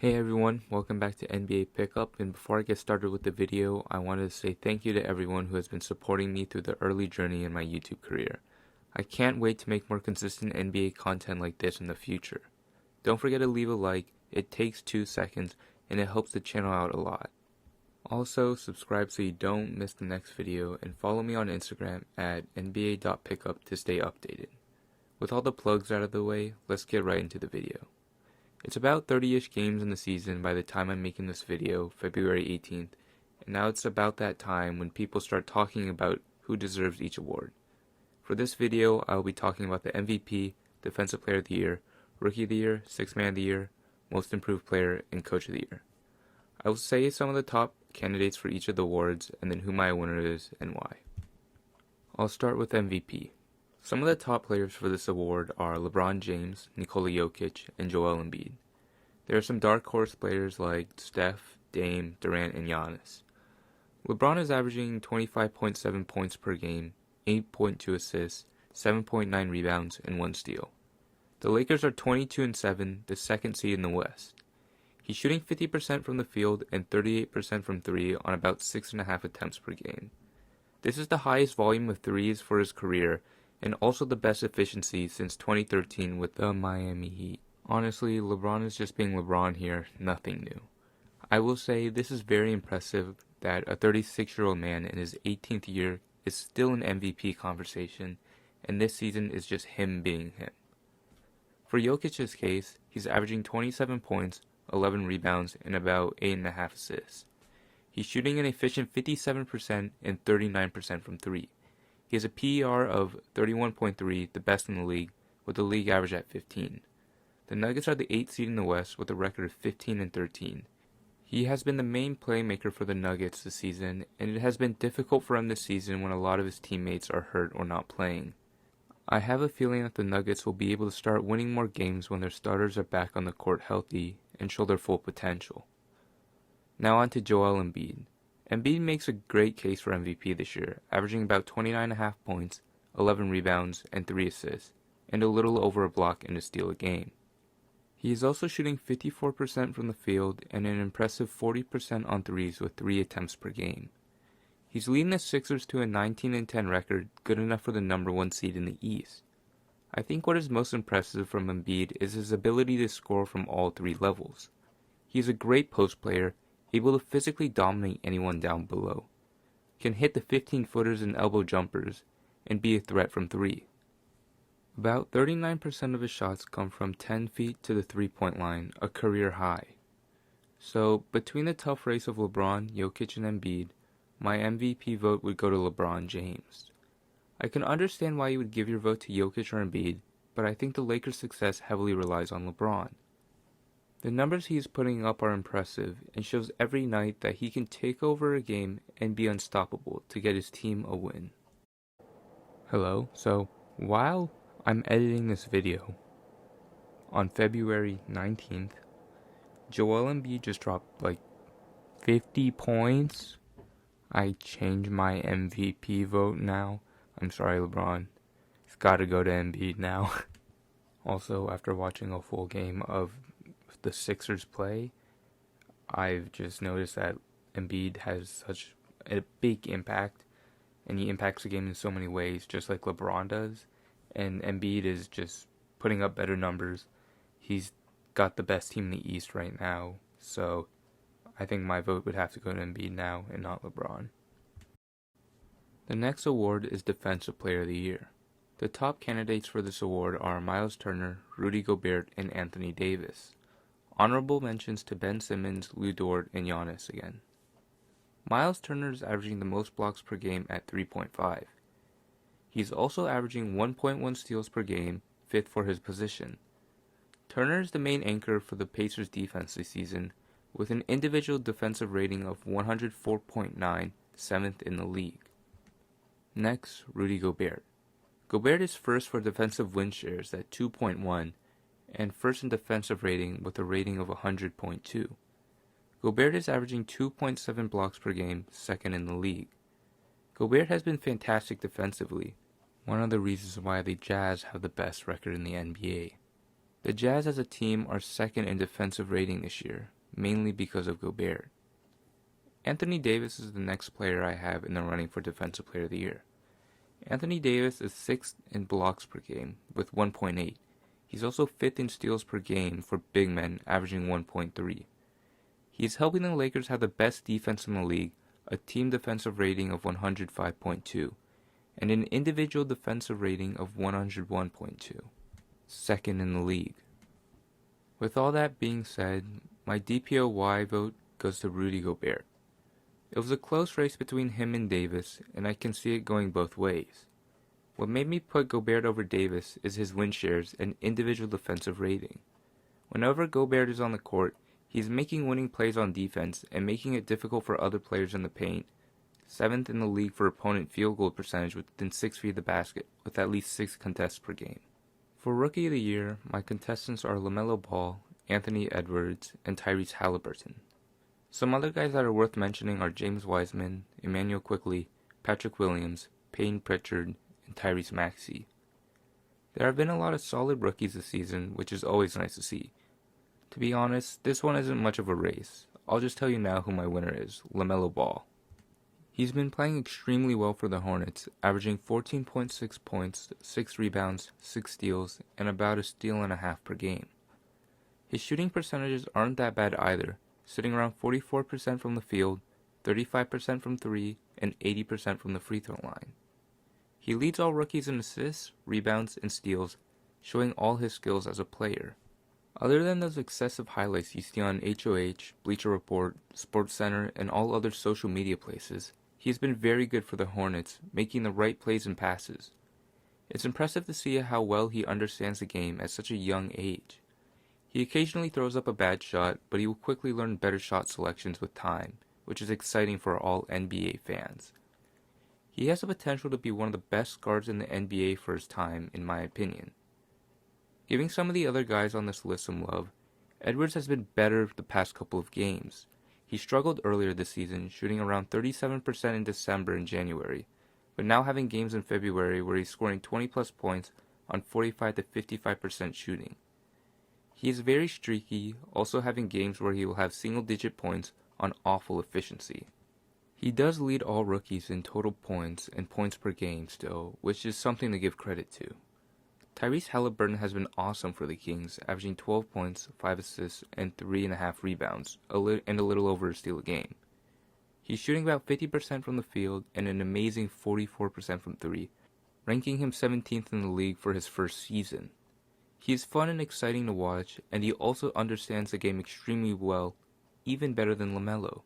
Hey everyone, welcome back to NBA Pickup, and before I get started with the video, I wanted to say thank you to everyone who has been supporting me through the early journey in my YouTube career. I can't wait to make more consistent NBA content like this in the future. Don't forget to leave a like, it takes 2 seconds, and it helps the channel out a lot. Also, subscribe so you don't miss the next video, and follow me on Instagram at nba.pickup to stay updated. With all the plugs out of the way, let's get right into the video. It's about 30-ish games in the season by the time I'm making this video, February 18th, and now it's about that time when people start talking about who deserves each award. For this video, I'll be talking about the MVP, Defensive Player of the Year, Rookie of the Year, Sixth Man of the Year, Most Improved Player, and Coach of the Year. I will say some of the top candidates for each of the awards, and then who my winner is and why. I'll start with MVP. Some of the top players for this award are LeBron James, Nikola Jokic, and Joel Embiid. There are some dark horse players like Steph, Dame, Durant, and Giannis. LeBron is averaging 25.7 points per game, 8.2 assists, 7.9 rebounds, and 1 steal. The Lakers are 22-7, the second seed in the West. He's shooting 50% from the field and 38% from 3 on about 6.5 attempts per game. This is the highest volume of threes for his career, and also the best efficiency since 2013 with the Miami Heat. Honestly, LeBron is just being LeBron here, nothing new. I will say this is very impressive that a 36-year-old man in his 18th year is still in MVP conversation, and this season is just him being him. For Jokic's case, he's averaging 27 points, 11 rebounds, and about 8.5 assists. He's shooting an efficient 57% and 39% from 3. He has a PER of 31.3, the best in the league, with the league average at 15. The Nuggets are the 8th seed in the West with a record of 15-13. He has been the main playmaker for the Nuggets this season, and it has been difficult for him this season when a lot of his teammates are hurt or not playing. I have a feeling that the Nuggets will be able to start winning more games when their starters are back on the court healthy and show their full potential. Now on to Joel Embiid. Embiid makes a great case for MVP this year, averaging about 29.5 points, 11 rebounds, and 3 assists, and a little over a block and a steal a game. He is also shooting 54% from the field and an impressive 40% on threes with 3 attempts per game. He's leading the Sixers to a 19-10 record, good enough for the number 1 seed in the East. I think what is most impressive from Embiid is his ability to score from all 3 levels. He is a great post player, able to physically dominate anyone down below, can hit the 15-footers and elbow jumpers, and be a threat from 3. About 39% of his shots come from 10 feet to the 3-point line, a career high. So, between the tough race of LeBron, Jokic, and Embiid, my MVP vote would go to LeBron James. I can understand why you would give your vote to Jokic or Embiid, but I think the Lakers' success heavily relies on LeBron. The numbers he is putting up are impressive and shows every night that he can take over a game and be unstoppable to get his team a win. Hello, so while I'm editing this video on February 19th, Joel Embiid just dropped like 50 points. I changed my MVP vote now. I'm sorry, LeBron. It's gotta go to Embiid now. Also, after watching a full game of the Sixers play, I've just noticed that Embiid has such a big impact, and he impacts the game in so many ways, just like LeBron does, and Embiid is just putting up better numbers. He's got the best team in the East right now, so I think my vote would have to go to Embiid now and not LeBron. The next award is Defensive Player of the Year. The top candidates for this award are Miles Turner, Rudy Gobert, and Anthony Davis. Honorable mentions to Ben Simmons, Lou Dort, and Giannis again. Miles Turner is averaging the most blocks per game at 3.5. He's also averaging 1.1 steals per game, 5th for his position. Turner is the main anchor for the Pacers defense this season, with an individual defensive rating of 104.9, 7th in the league. Next, Rudy Gobert. Gobert is first for defensive win shares at 2.1, and first in defensive rating with a rating of 100.2. Gobert is averaging 2.7 blocks per game, 2nd in the league. Gobert has been fantastic defensively, one of the reasons why the Jazz have the best record in the NBA. The Jazz as a team are second in defensive rating this year, mainly because of Gobert. Anthony Davis is the next player I have in the running for Defensive Player of the Year. Anthony Davis is 6th in blocks per game with 1.8. He's also 5th in steals per game for big men, averaging 1.3. He is helping the Lakers have the best defense in the league, a team defensive rating of 105.2, and an individual defensive rating of 101.2, second in the league. With all that being said, my DPOY vote goes to Rudy Gobert. It was a close race between him and Davis, and I can see it going both ways. What made me put Gobert over Davis is his win shares and individual defensive rating. Whenever Gobert is on the court, he's making winning plays on defense and making it difficult for other players in the paint. 7th in the league for opponent field goal percentage within 6 feet of the basket, with at least 6 contests per game. For Rookie of the Year, my contestants are Lamela Ball, Anthony Edwards, and Tyrese Halliburton. Some other guys that are worth mentioning are James Wiseman, Emmanuel Quickley, Patrick Williams, Payton Pritchard, and Tyrese Maxey. There have been a lot of solid rookies this season, which is always nice to see. To be honest, this one isn't much of a race. I'll just tell you now who my winner is, Lamela Ball. He's been playing extremely well for the Hornets, averaging 14.6 points, 6 rebounds, 6 steals, and about a steal and a half per game. His shooting percentages aren't that bad either, sitting around 44% from the field, 35% from 3, and 80% from the free throw line. He leads all rookies in assists, rebounds, and steals, showing all his skills as a player. Other than those excessive highlights you see on HOH, Bleacher Report, SportsCenter, and all other social media places, he's been very good for the Hornets, making the right plays and passes. It's impressive to see how well he understands the game at such a young age. He occasionally throws up a bad shot, but he will quickly learn better shot selections with time, which is exciting for all NBA fans. He has the potential to be one of the best guards in the NBA for his time, in my opinion. Giving some of the other guys on this list some love, Edwards has been better the past couple of games. He struggled earlier this season, shooting around 37% in December and January, but now having games in February where he's scoring 20 plus points on 45 to 55% shooting. He is very streaky, also having games where he will have single-digit points on awful efficiency. He does lead all rookies in total points and points per game still, which is something to give credit to. Tyrese Halliburton has been awesome for the Kings, averaging 12 points, 5 assists, and 3.5 rebounds, and a little over a steal a game. He's shooting about 50% from the field and an amazing 44% from 3, ranking him 17th in the league for his first season. He is fun and exciting to watch, and he also understands the game extremely well, even better than LaMelo.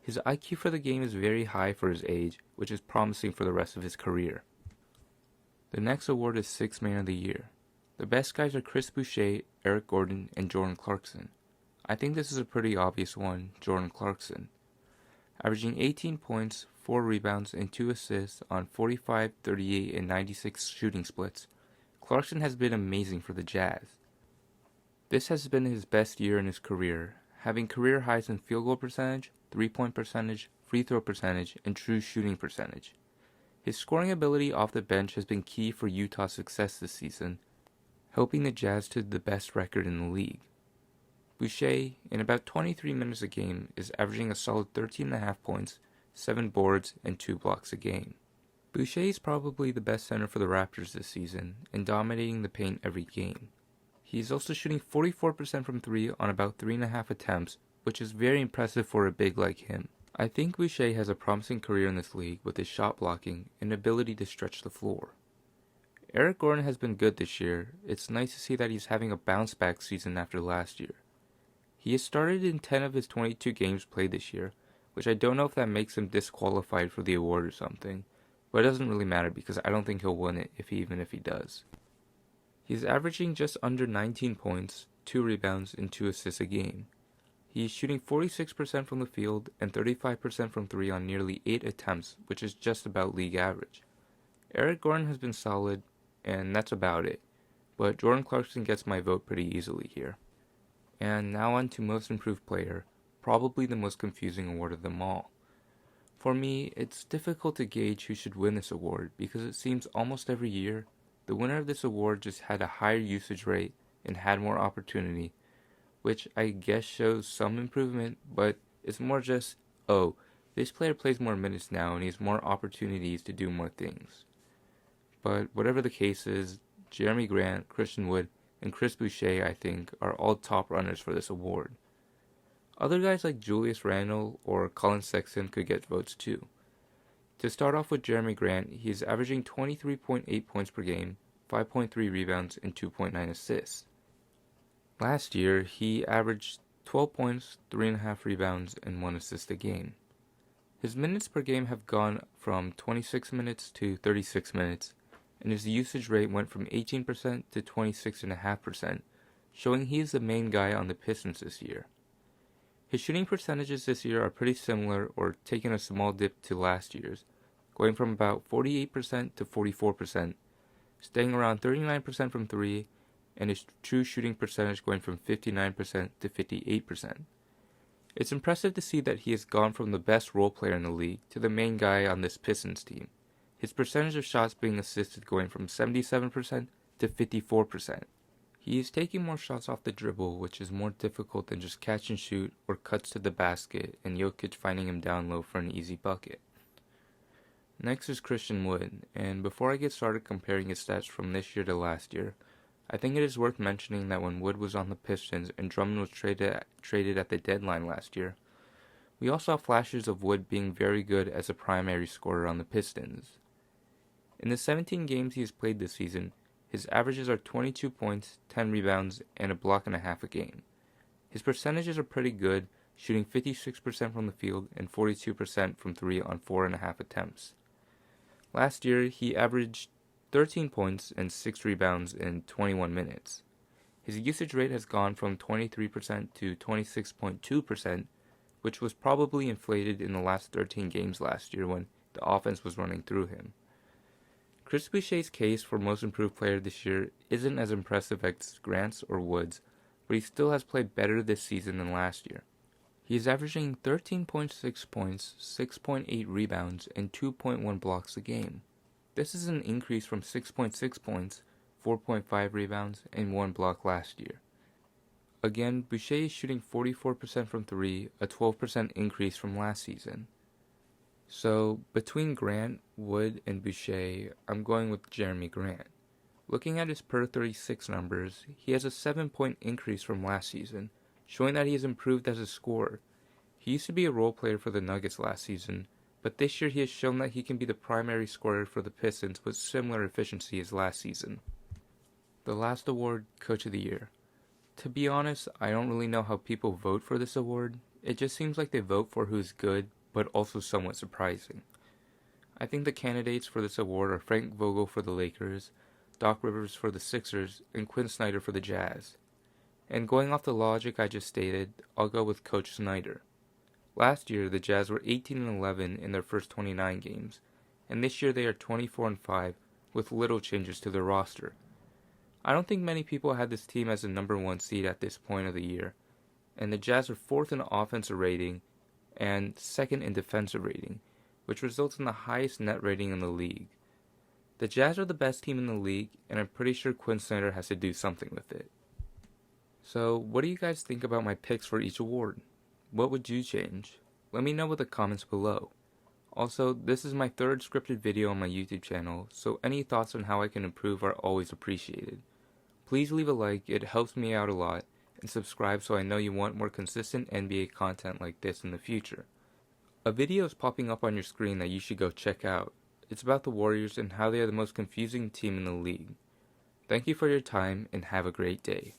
His IQ for the game is very high for his age, which is promising for the rest of his career. The next award is Sixth Man of the Year. The best guys are Chris Boucher, Eric Gordon, and Jordan Clarkson. I think this is a pretty obvious one, Jordan Clarkson. Averaging 18 points, 4 rebounds, and 2 assists on 45, 38, and 96 shooting splits, Clarkson has been amazing for the Jazz. This has been his best year in his career, having career highs in field goal percentage, 3-point percentage, free throw percentage, and true shooting percentage. His scoring ability off the bench has been key for Utah's success this season, helping the Jazz to the best record in the league. Boucher, in about 23 minutes a game, is averaging a solid 13.5 points, 7 boards, and 2 blocks a game. Boucher is probably the best center for the Raptors this season, and dominating the paint every game. He is also shooting 44% from 3 on about 3.5 attempts, which is very impressive for a big like him. I think Boucher has a promising career in this league with his shot blocking and ability to stretch the floor. Eric Gordon has been good this year. It's nice to see that he's having a bounce back season after last year. He has started in 10 of his 22 games played this year, which I don't know if that makes him disqualified for the award or something, but it doesn't really matter because I don't think he'll win it even if he does. He's averaging just under 19 points, 2 rebounds, and 2 assists a game. He is shooting 46% from the field and 35% from 3 on nearly 8 attempts, which is just about league average. Eric Gordon has been solid, and that's about it, but Jordan Clarkson gets my vote pretty easily here. And now on to Most Improved Player, probably the most confusing award of them all. For me, it's difficult to gauge who should win this award because it seems almost every year, the winner of this award just had a higher usage rate, and had more opportunity, which I guess shows some improvement, but it's more just, oh, this player plays more minutes now and he has more opportunities to do more things. But whatever the case is, Jeremy Grant, Christian Wood, and Chris Boucher, I think, are all top runners for this award. Other guys like Julius Randle or Colin Sexton could get votes too. To start off with Jeremy Grant, he is averaging 23.8 points per game, 5.3 rebounds, and 2.9 assists. Last year, he averaged 12 points, 3.5 rebounds, and 1 assist a game. His minutes per game have gone from 26 minutes to 36 minutes, and his usage rate went from 18% to 26.5%, showing he is the main guy on the Pistons this year. His shooting percentages this year are pretty similar or taking a small dip to last year's, going from about 48% to 44%, staying around 39% from 3, and his true shooting percentage going from 59% to 58%. It's impressive to see that he has gone from the best role player in the league to the main guy on this Pistons team, his percentage of shots being assisted going from 77% to 54%. He is taking more shots off the dribble, which is more difficult than just catch and shoot or cuts to the basket and Jokic finding him down low for an easy bucket. Next is Christian Wood, and before I get started comparing his stats from this year to last year, I think it is worth mentioning that when Wood was on the Pistons and Drummond was traded at the deadline last year, we all saw flashes of Wood being very good as a primary scorer on the Pistons. In the 17 games he has played this season, his averages are 22 points, 10 rebounds, and a block and a half a game. His percentages are pretty good, shooting 56% from the field and 42% from 3 on 4.5 attempts. Last year, he averaged 13 points and 6 rebounds in 21 minutes. His usage rate has gone from 23% to 26.2%, which was probably inflated in the last 13 games last year when the offense was running through him. Chris Boucher's case for most improved player this year isn't as impressive as Grant's or Wood's, but he still has played better this season than last year. He is averaging 13.6 points, 6.8 rebounds, and 2.1 blocks a game. This is an increase from 6.6 points, 4.5 rebounds, and 1 block last year. Again, Boucher is shooting 44% from 3, a 12% increase from last season. So, between Grant, Wood, and Boucher, I'm going with Jeremy Grant. Looking at his per 36 numbers, he has a 7-point increase from last season, showing that he has improved as a scorer. He used to be a role player for the Nuggets last season, but this year he has shown that he can be the primary scorer for the Pistons with similar efficiency as last season. The last award, Coach of the Year. To be honest, I don't really know how people vote for this award. It just seems like they vote for who's good, but also somewhat surprising. I think the candidates for this award are Frank Vogel for the Lakers, Doc Rivers for the Sixers, and Quinn Snyder for the Jazz. And going off the logic I just stated, I'll go with Coach Snyder. Last year, the Jazz were 18-11 in their first 29 games, and this year they are 24-5 with little changes to their roster. I don't think many people had this team as the number 1 seed at this point of the year, and the Jazz are 4th in offensive rating and 2nd in defensive rating, which results in the highest net rating in the league. The Jazz are the best team in the league, and I'm pretty sure Quinn Snyder has to do something with it. So, what do you guys think about my picks for each award? What would you change? Let me know in the comments below. Also, this is my 3rd scripted video on my YouTube channel, so any thoughts on how I can improve are always appreciated. Please leave a like, it helps me out a lot, and subscribe so I know you want more consistent NBA content like this in the future. A video is popping up on your screen that you should go check out. It's about the Warriors and how they are the most confusing team in the league. Thank you for your time and have a great day.